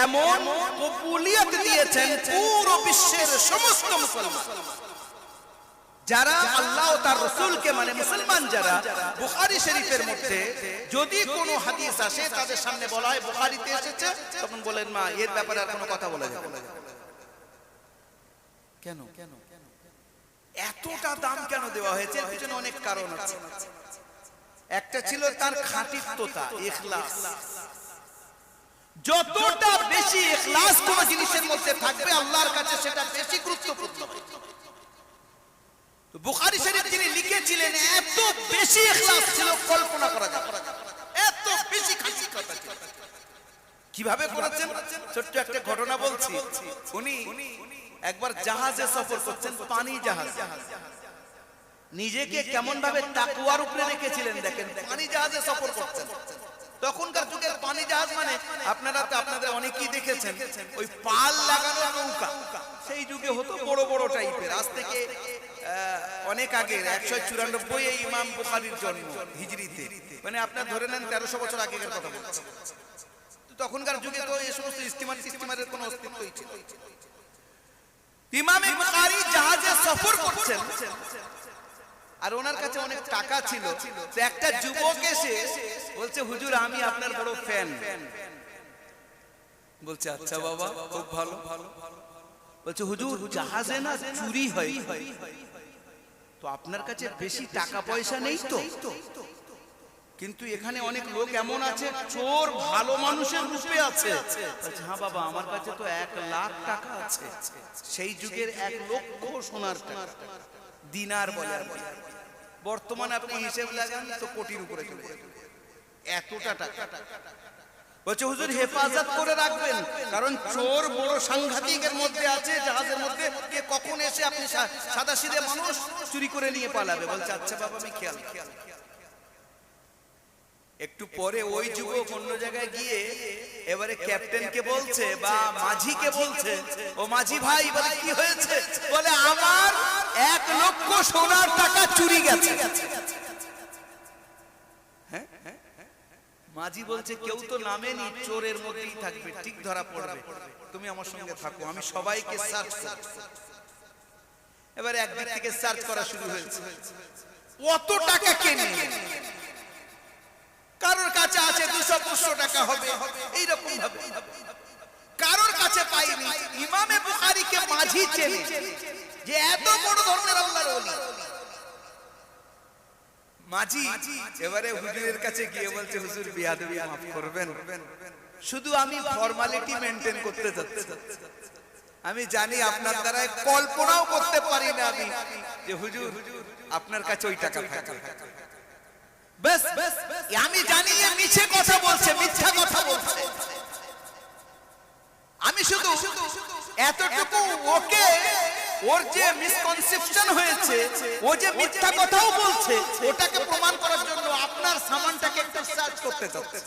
এমন কবুলিয়ত দিয়েছেন পুরো বিশ্বের সমস্ত মুসলমান যারা আল্লাহ ও তার রাসূলকে মানে মুসলমান যারা বুখারী শরীফের মধ্যে যদি কোনো হাদিস আসে তাদের সামনে বলা হয় বুখারীতে এসেছে, তখন বলেন মা এর ব্যাপারে আর কোনো কথা বলা যাবে না। কেন এতটা দাম কেন দেওয়া হয়েছে? এর পিছনে অনেক কারণ আছে। একটা ছিল তার খাঁটিত্বতা, ইখলাস। যতটা বেশি ইখলাস কোন জিনিসের মধ্যে থাকবে আল্লাহর কাছে সেটা বেশি গুরুত্বপূর্ণ। তো বুখারী শরীফ যিনি লিখেছিলেন এত বেশি ইখলাস ছিল কল্পনা করা যায় না, এত বেশি খাঁটিত্বতা ছিল। কিভাবে করেছেন ছোট্ট একটা ঘটনা বলছি। উনি একবার জাহাজে সফর করছেন, পানি জাহাজ। নিজেকে কেমন ভাবে তাকওয়ার উপরে রেখেছিলেন দেখেন, পানি জাহাজে সফর করছেন। তখনকার যুগের পানি জাহাজ মানে আপনারা তো আপনাদের অনেকেই দেখেছেন ওই পাল লাগানো নৌকা, সেই যুগে হতো বড় বড় টাইপের। আজ থেকে অনেক আগে 194 এই ইমাম বুখারীর জন্ম হিজরিতে, মানে আপনারা ধরে নেন 1300 বছর আগের কথা বলছি। তখনকার যুগে তো এই সমস্ত ইস্তিমারের কোনো অস্তিত্বই ছিল। ইমাম বুখারী জাহাজে সফর করছেন আর ওনার কাছে অনেক টাকা ছিল। তো একটা যুবক এসে বলছে হুজুর আমি আপনার বড় ফ্যান। বলছে আচ্ছা বাবা খুব ভালো। বলছে হুজুর জাহাজে না চুরি হয়, তো আপনার কাছে বেশি টাকা পয়সা নেই তো, কিন্তু এখানে অনেক লোক এমন আছে চোর ভালো মানুষের রূপে আছে। বলছে হ্যাঁ বাবা আমার কাছে তো 1 লাখ টাকা আছে। সেই যুগের 1 লক্ষ সোনার টাকা, দিনার বলে। বর্তমানে আপনি হিসেব লাগান তো কোটির উপরে চলে যাবে এতটা টাকা। বলছে হুজুর হেফাজত করে রাখবেন, কারণ চোর বড় সাংঘাতিকের মধ্যে আছে জাহাজের মধ্যে, কে কখন এসে আপনি সাদাসিধে মানুষ চুরি করে নিয়ে পালাবে। বলছে আচ্ছা বাবা আমি খেয়াল। একটু পরে ওই যুবক অন্য জায়গায় গিয়ে এবারে ক্যাপ্টেনকে বলছে বা মাঝিকে বলছে, ও মাঝি ভাই বলে কি হয়েছে? বলে আমার 1 লক্ষ সোনার টাকা চুরি গেছে। হ্যাঁ মাঝি বলছে কেউ তো নামেনি, চোরের মধ্যেই থাকবে, ঠিক ধরা পড়বে, তুমি আমার সঙ্গে থাকো, আমি সবাইকে সার্চ করব। এবারে একদিক থেকে সার্চ করা শুরু হয়েছে। কত টাকা কেনে, কারোর কাছে আছে 200-500 টাকা হবে এইরকম ভাবে, কারোর কাছে পাইনি। ইমামে বুখারীকে মাঝি চেনে যে এত বড় ধরনের আল্লাহর ওলি। মাঝি এবারে হুজুরের কাছে গিয়ে বলছে হুজুর বিয়াদবি মাফ করবেন, শুধু আমি ফর্মালিটি মেইনটেইন করতে যাচ্ছি। আমি জানি আপনার দ্বারা কল্পনাও করতে পারি না আমি যে হুজুর আপনার কাছে ওই টাকা থাকে। বস আমি জানি এ মিছে কথা বলছে, মিথ্যা কথা বলছে। আমি শুধু এতটুকু ওকে, ওর যে মিসকনসেপশন হয়েছে, ও যে মিথ্যা কথাও বলছে, ওটাকে প্রমাণ করার জন্য আপনার সামানটাকে একটু সার্চ করতে চাচ্ছি।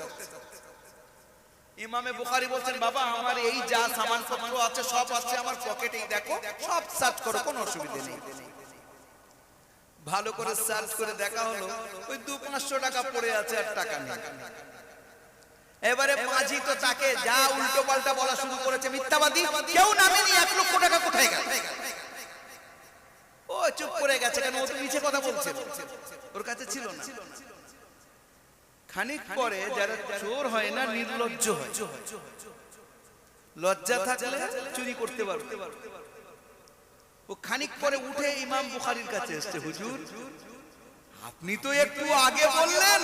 ইমামে বুখারী বলছেন বাবা আমার এই যা সামানপত্র আছে সব আছে আমার পকেটেই, দেখো সব সার্চ করো, কোনো অসুবিধা নেই। ভালো করে সার্চ করে দেখা হলো ওই 200-500 টাকা পড়ে আছে আর টাকা নেই। এবারে মাঝি তো তাকে যা উল্টো পাল্টা বলা শুরু করেছে, মিথ্যাবাদী, কেউ নামেনি, 1 লক্ষ টাকা কোথায় গেল? ও চুপ করে গেছে, কেন ও তো মিছে কথা বলছে, ওর কাছে ছিল না। খানিক পরে যারা চোর হয় না নির্লজ্জ হয়, লজ্জা থাকলে চুরি করতে পারবে। ও খানিক পরে উঠে ইমাম বুখারীর কাছে এসেছে, হুজুর আপনি তো একটু আগে বললেন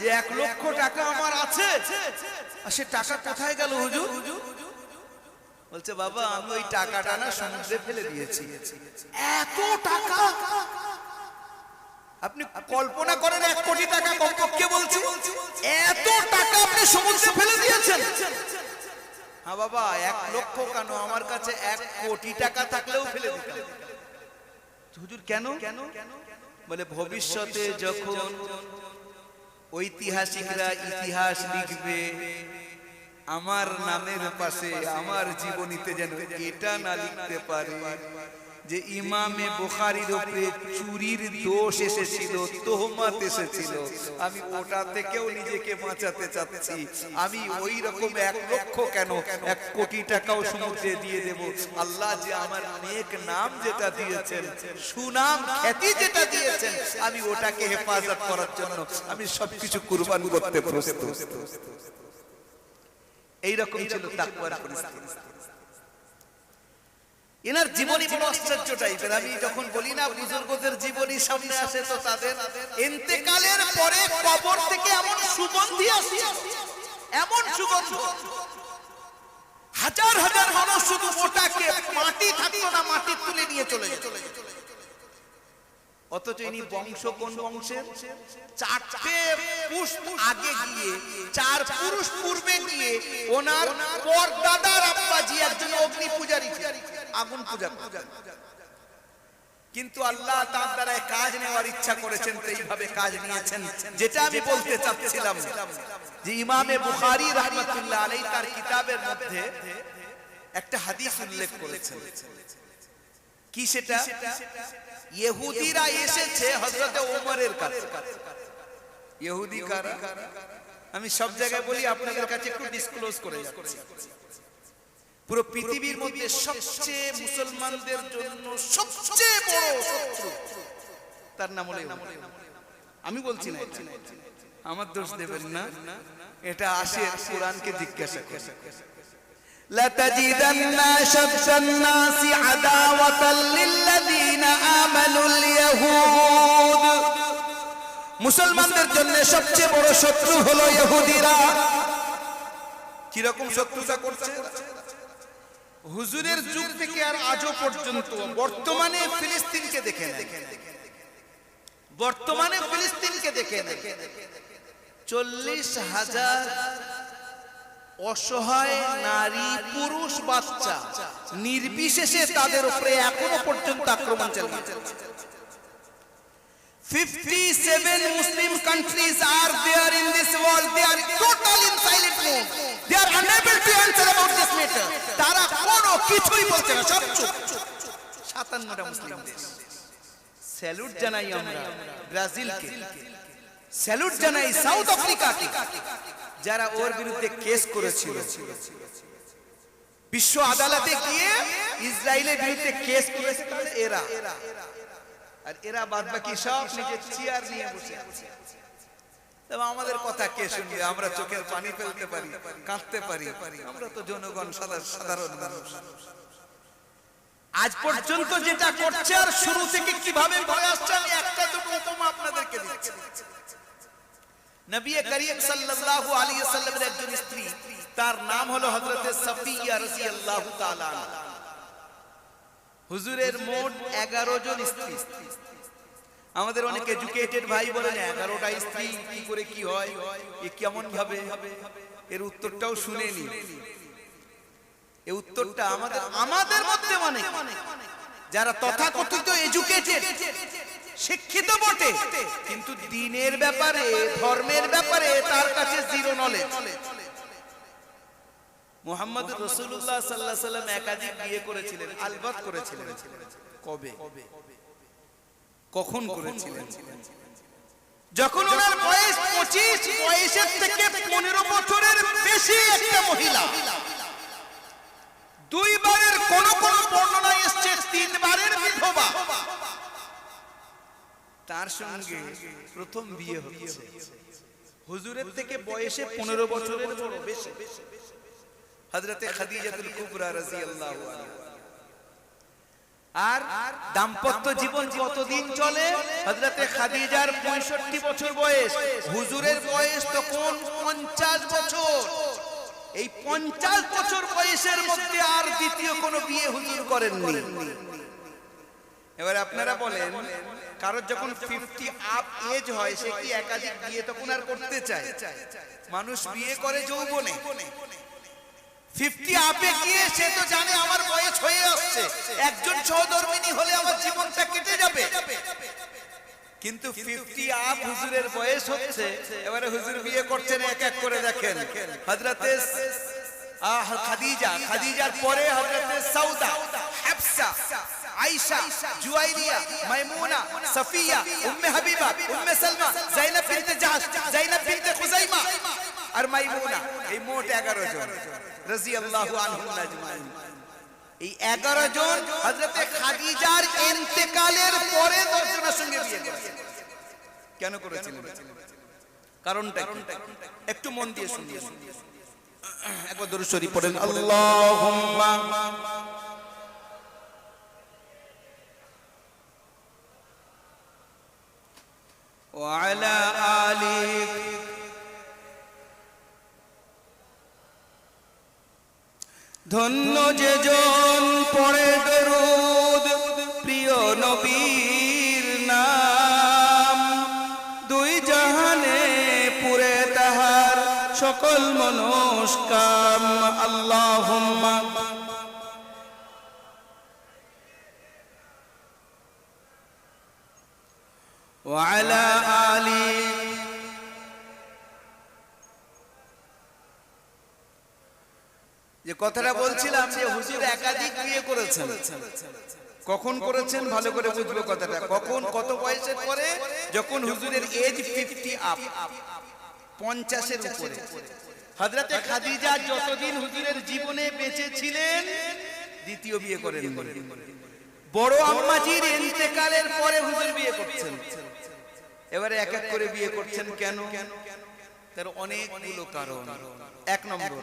যে 1 লক্ষ টাকা আমার আছে, আর সে টাকা কোথায় গেল হুজুর? বলছে বাবা আমি ওই টাকাটা না সমুদ্রে ফেলে দিয়েছি। এত টাকা আপনি কল্পনা করেন, 1 কোটি টাকা কমপক্ষে বলছি, এত টাকা আপনি সমুদ্রে ফেলে দিয়েছেন? হ্যাঁ বাবা 1 লক্ষ কেন, আমার কাছে 1 কোটি টাকা থাকলেও ফেলে দিতাম। হুজুর কেন? বলে ভবিষ্যতে যখন ঐতিহাসিকরা ইতিহাস লিখবে আমার নামের পাশে আমার জীবনীতে যেন এটা না লিখতে পারে যে ইমামে বুখারীর উপরে চুরির দোষ এসেছিল, তোহমত এসেছিল, আমি ওটা থেকেও নিজেকে বাঁচাতে চাচ্ছি। আমি ওই রকম 1 লক্ষ কেন 1 কোটি টাকাও সমুদ্রে দিয়ে দেব। আল্লাহ যে আমার নেক নাম যেটা দিয়েছেন, সুনাম খ্যাতি যেটা দিয়েছেন, আমি ওটাকে হেফাজত করার জন্য আমি সবকিছু কুরবান করতে প্রস্তুত। এইরকম ছিল তাকওয়ার পরিস্থিতি। এনার জীবনী বড় আশ্চর্য টাইপের। আমি যখন বলি না বুজুর্গদের জীবনী সামনে আসে, তো তাদের ইন্তেকালের পরে কবর থেকে এমন সুগন্ধি আসছে, এমন সুগন্ধ, হাজার হাজার মানুষ শুধু ওটাকে, মাটি থাকতো না, মাটি তুলে নিয়ে চলে যেত। অথচ ইনি বংশ কোন বংশের? 4টে পুরুষ আগে গিয়ে, 4 পুরুষ পূর্বে গিয়ে ওনার পরদাদার আব্বাজি একজন অগ্নি পূজারী, আগুন পূজা। কিন্তু আল্লাহ তার দ্বারা কাজ নেওয়ার ইচ্ছা করেছেন, তো এইভাবে কাজ নিয়েছেন। যেটা আমি বলতে চাচ্ছিলাম যে ইমামে বুখারী রাহমাতুল্লাহ আলাইহি তার কিতাবের মধ্যে একটা হাদিস উল্লেখ করেছেন। কি সেটা? ইহুদিরা এসেছে হযরত ওমরের কাছে। ইহুদি কারা? আমি সব জায়গায় বলি, আপনাদের কাছে একটু ডিসক্লোজ করে যাচ্ছি। পুরো পৃথিবীর মধ্যে সবচেয়ে মুসলমানদের জন্য সবচেয়ে বড় শত্রু, তার নাম হলো ইহুদি। আমি বলছি না, আমার দোষ দেবেন না, এটা আসে কোরআনকে জিজ্ঞাসা করে। لَتَجِدَنَّ أَشَدَّ النَّاسِ عَدَاوَةً لِلَّذِينَ آمَنُوا الْيَهُودُ। মুসলমানদের জন্য সবচেয়ে বড় শত্রু হলো ইহুদিরা। কি রকম শত্রুতা করছে? হুজুরের যুগ থেকে আর আজও পর্যন্ত বর্তমানে ফিলিস্তিনকে দেখে নেন, বর্তমানে ফিলিস্তিনকে দেখে নেন, 40,000 অসহায় নারী, পুরুষ, বাচ্চা নির্বিশেষে তাদের উপরে এখনো পর্যন্ত আক্রমণ চালিয়েছে। 57 Muslim countries are there in this world. They are totally in silent mode. They are unable to answer about this matter. তারা কোনো কিছুই বলছে না, সব চুপ। 57টা মুসলিম দেশ। স্যালুট জানাই আমরা ব্রাজিলকে, স্যালুট জানাই সাউথ আফ্রিকাকে, যারা ওর বিরুদ্ধে কেস করেছিল। বিশ্ব আদালতে গিয়ে ইসরায়েলের বিরুদ্ধে কেস করেছে এরা, আর এরা বাদবাকি সব নিজের চেয়ার নিয়ে বসে আছে। তবে আমাদের কথা কে শুনবে? আমরা চোখের পানি ফেলতে পারি, কাঁদতে পারি, আমরা তো জনগণ, সাধারণ মানুষ। আজ পর্যন্ত যেটা করছে আর শুরু থেকে কিভাবে করে আসছে, আমি একটা দুটো উপমা আপনাদেরকে দিচ্ছি। নবী করিম সাল্লাল্লাহু আলাইহি ওয়াসাল্লামের একজন স্ত্রী, তার নাম হলো হযরত সাফিয়া রাদিয়াল্লাহু তাআলা আনহা। হুজুরের মোট 11 জন স্ত্রী। আমাদের অনেক এডুকেটেড ভাই বলেন 11টা স্ত্রী কি করে কি হয়, এ কেমন ভাবে? এর উত্তরটাও শুনেনি। এই উত্তরটা আমাদের মধ্যে মানে যারা তথাকথিত এডুকেটেড, শিক্ষিত বটে, কিন্তু দ্বীনের ব্যাপারে, ধর্মের ব্যাপারে তার কাছে জিরো নলেজ। মুহাম্মদ রাসূলুল্লাহ সাল্লাল্লাহু আলাইহি ওয়াসাল্লাম একাধিক বিয়ে করেছিলেন, আলবাত করেছিলেন। কবে, কখন করেছিলেন? যখন ওনার বয়স 25, বয়সের থেকে 15 বছরের বেশি একটা মহিলা। 2 বারের কোন কোন বর্ণনায় এসেছে 3 বারের বিধবা, তার সঙ্গে প্রথম বিয়ে হচ্ছে। হুজুরের থেকে বয়সে 15 বছরের বড় বেশি হযরতে খাদিজাতুল কুবরা রাদিয়াল্লাহু আনহা। আর দাম্পত্য জীবন কতদিন চলে? হযরতে খাদিজার 65 বছর বয়স, হুজুরের বয়স তখন 50 বছর। এই 50 বছর বয়সের মধ্যে আর দ্বিতীয় কোনো বিয়ে হুজুর করেননি। এবার আপনারা বলেন, কারোর যখন 50 আপ এজ হয়, সে কি একাধিক বিয়ে তখন আর করতে চায়? মানুষ বিয়ে করে যৌবনে। 50 আপে গিয়ে সে তো জানে আমার বয়স হয়ে আসছে, একজন সহধর্মিণী হলে আমার জীবনটা কেটে যাবে। কিন্তু 50 আপ হুজুরের বয়স হচ্ছে, এবারে হুজুর বিয়ে করছেন এক এক করে। দেখেন হযরতে খাদিজা, খাদিজার পরে হযরতে সাউদা, হাফসা আয়েশা, জুয়াইরিয়া, মাইমুনা, সাফিয়া, উম্মে হাবিবা, উম্মে সালমা, যায়েনব বিনতে জাহশ, যায়েনব বিনতে খুজাইমা আর মাইমুনা, এই মোট 11 জন রাদিয়াল্লাহু আনহুম আজমাইন। এই 11 জন হযরতে খাদিজার ইন্তেকালের পরে 10 জনের সঙ্গে বিয়ে করেছেন। কেন করেছিলেন? কারণটা কি? একটু মন দিয়ে শুনুন। একবার দরুদ শরীফ পড়েন, আল্লাহুম্মা ওয়া আলা আলিক ধন্য যে জন পড়ে দরুদ প্রিয় নবীর নাম, দুই জাহানে পুরে তাহার সকল মনস্কাম। আল্লাহুম্মা ওয়া আলা আলি যে কথাটা বলছিলাম যে হুজুর একাধিক বিয়ে করেছেন। কখন করেছেন ভালো করে বুঝবো কথাটা। কখন, কত বয়সের পরে? যখন হুজুরের এজ 50 আপ, 50 এর উপরে। হযরতে খাদিজা যতদিন হুজুরের জীবনে বেঁচে ছিলেন দ্বিতীয় বিয়ে করেন। বড় আম্মাজির ইন্তেকালের পরে হুজুর বিয়ে করছেন। এবারে এক এক করে বিয়ে করছেন কেন? তার অনেকগুলো কারণ। এক নম্বর,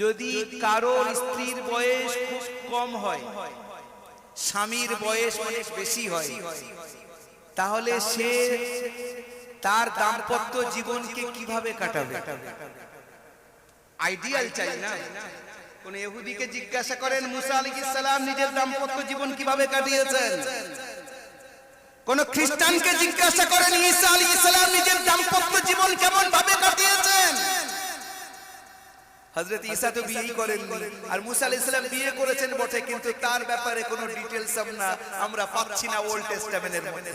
যদি কারোর স্ত্রীর বয়স খুব কম হয়, স্বামীর বয়স অনেক বেশি হয়, তাহলে সে তার দাম্পত্য জীবনকে কিভাবে কাটাবে? আইডিয়াল চাই না? কোন ইহুদিকে জিজ্ঞাসা করেন মুসা আলাইহিস সালাম নিজের দাম্পত্য জীবন কিভাবে কাটিয়েছেন। কোন খ্রিস্টানকে জিজ্ঞাসা করেন ঈসা আলাইহিস সালাম নিজের দাম্পত্য জীবন কেমন ভাবে কাটিয়েছেন। হযরত ঈসা তো বিয়েই করেননি, আর মুসা আলাইহিস সালাম বিয়ে করেছেন বটে, কিন্তু তার ব্যাপারে কোনো ডিটেইলস আমরা পাচ্ছি না ওল্ড টেস্টামেন্টের মধ্যে।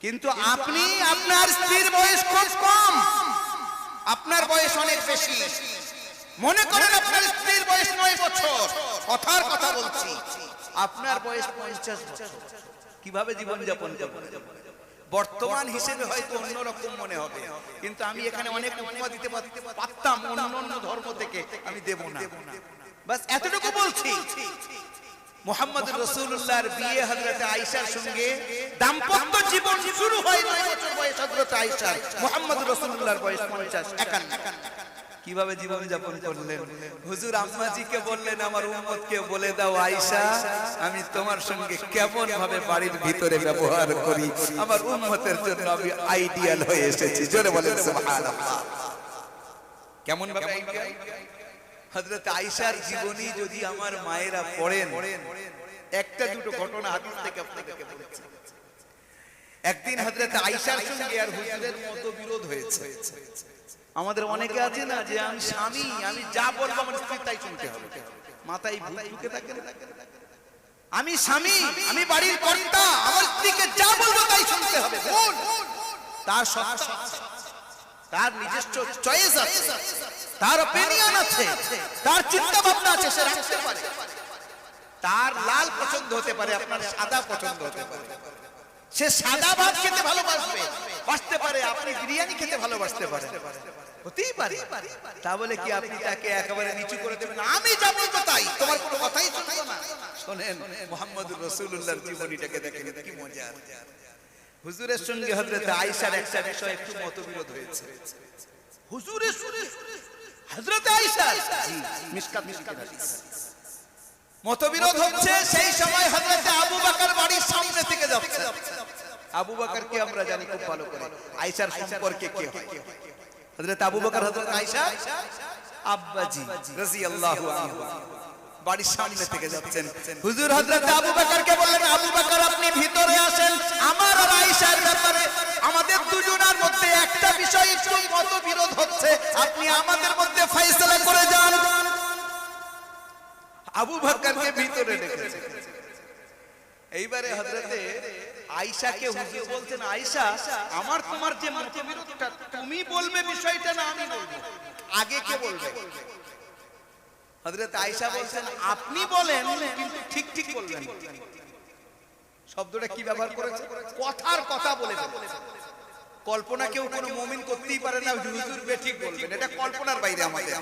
কিন্তু আপনি, আপনার স্ত্রীর বয়স খুব কম, আপনার বয়স অনেক বেশি। মনে করেন আপনার স্ত্রীর বয়স 9 বছর, কথার কথা বলছি, আপনার বয়স 50 বছর। কিভাবে জীবন যাপন করবেন? বর্তমান হিসেবে হয়তো অন্যরকম মনে হবে, কিন্তু আমি এখানে অনেক উপমা দিতে পারতাম অন্য ধর্ম থেকে, আমি দেব না। বাস এতটুকু বলছি, মুহাম্মদ রাসূলুল্লাহর বিয়ে হযরত আয়েশার সঙ্গে দাম্পত্য জীবন শুরু হয় 9 বছর বয়স হযরত আয়েশার। মুহাম্মদ রাসূলুল্লাহর বয়স 50 51। কিভাবে জীবন যাপন করলেন? হুজুর আম্মাজিকে বললেন, আমার উম্মতকে বলে দাও আয়েশা, আমি তোমার সঙ্গে কেমন ভাবে বাড়ির ভিতরে ব্যবহার করি, আমার উম্মতের জন্য আমি আইডিয়াল হয়ে এসেছি। জোরে বলেন সুবহানাল্লাহ। কেমন ভাবে আইডিয়াল? হযরত আয়েশার জীবনী যদি আমার মায়েরা পড়েন, একটা দুটো ঘটনা হাদিস থেকে আপনাদেরকে বলছি। একদিন হযরত আয়েশার সঙ্গে আর হুজুরের মতবিরোধ হয়েছে। আমাদের অনেকে আছে না যে আমি স্বামী, আমি যা বলবো আমার স্ত্রী তাই শুনতে হবে, মাথায় ভূত ঢুকে থাকে। আমি স্বামী, আমি বাড়ির কর্তা, আমার স্ত্রীকে যা বলবো তাই শুনতে হবে। ভুল। তার সত্তা, তার নিজস্ব চয়েস আছে, তার অপিনিয়ন আছে, তার চিন্তা ভাবনা আছে, সে রাখতে পারে। তার লাল পছন্দ হতে পারে, আপনার সাদা পছন্দ হতে পারে। সে সাদা ভাত খেতে ভালোবাসবে, বাসতে পারে, আপনি বিরিয়ানি খেতে ভালোবাসতে পারেন, হতেই পারে। তা বলে কি আপনি তাকে একেবারে নিচু করে দেবেন, আমি যা বলবো তাই, তোমার কোনো কথাই শুনবো না? শুনেন মুহাম্মদুর রাসূলুল্লাহর জীবনীটাকে দেখেন, কি মজা। হুজুরের সঙ্গে হযরত আয়েশার একটা বিষয় একটু মতবিরোধ হয়েছে। হুজুরের সঙ্গে হযরত আয়েশার মিশকাত হাদিস মতবিরোধ হচ্ছে। সেই সময় হযরত আবু বকর বাড়ির সামনে থেকে যাচ্ছে। আবু বকরকে আমরা জানি খুব ভালো করে, আয়েশার সম্পর্কে কি হয়। হযরত আবু বকর হযরত আয়েশা আব্বাজি রাদিয়াল্লাহু আনহু বাড়ির সামনে থেকে যাচ্ছেন। হুজুর হযরত আবু বকরকে বললেন, আবু বকর আপনি ভিতরে আসেন, আমার আর আয়েশার ব্যাপারে আমাদের দুজনের মধ্যে একটা বিষয় একটু মতবিরোধ হচ্ছে, আপনি আমাদের মধ্যে ফয়সালা করে যান। আবু বকরকে ভিতরে ডেকেছে। এইবারে হযরতে আয়েশাকে হুজুর বলছেন, আয়েশা আমার তোমার যে মতবিরোধটা, তুমি বলবে বিষয়টা না আমি বলবো, আগে কে বলবে? হযরত আয়েশা বলছেন আপনি বলেন কিন্তু ঠিক ঠিক বলবেন। শব্দটা কি ব্যবহার করেছে? কথার কথা বলে ফেলেছে। কল্পনা কেউ কোনো মুমিন করতেই পারে না হুজুর বেঠিক বলবেন, এটা কল্পনার বাইরে আমাদের।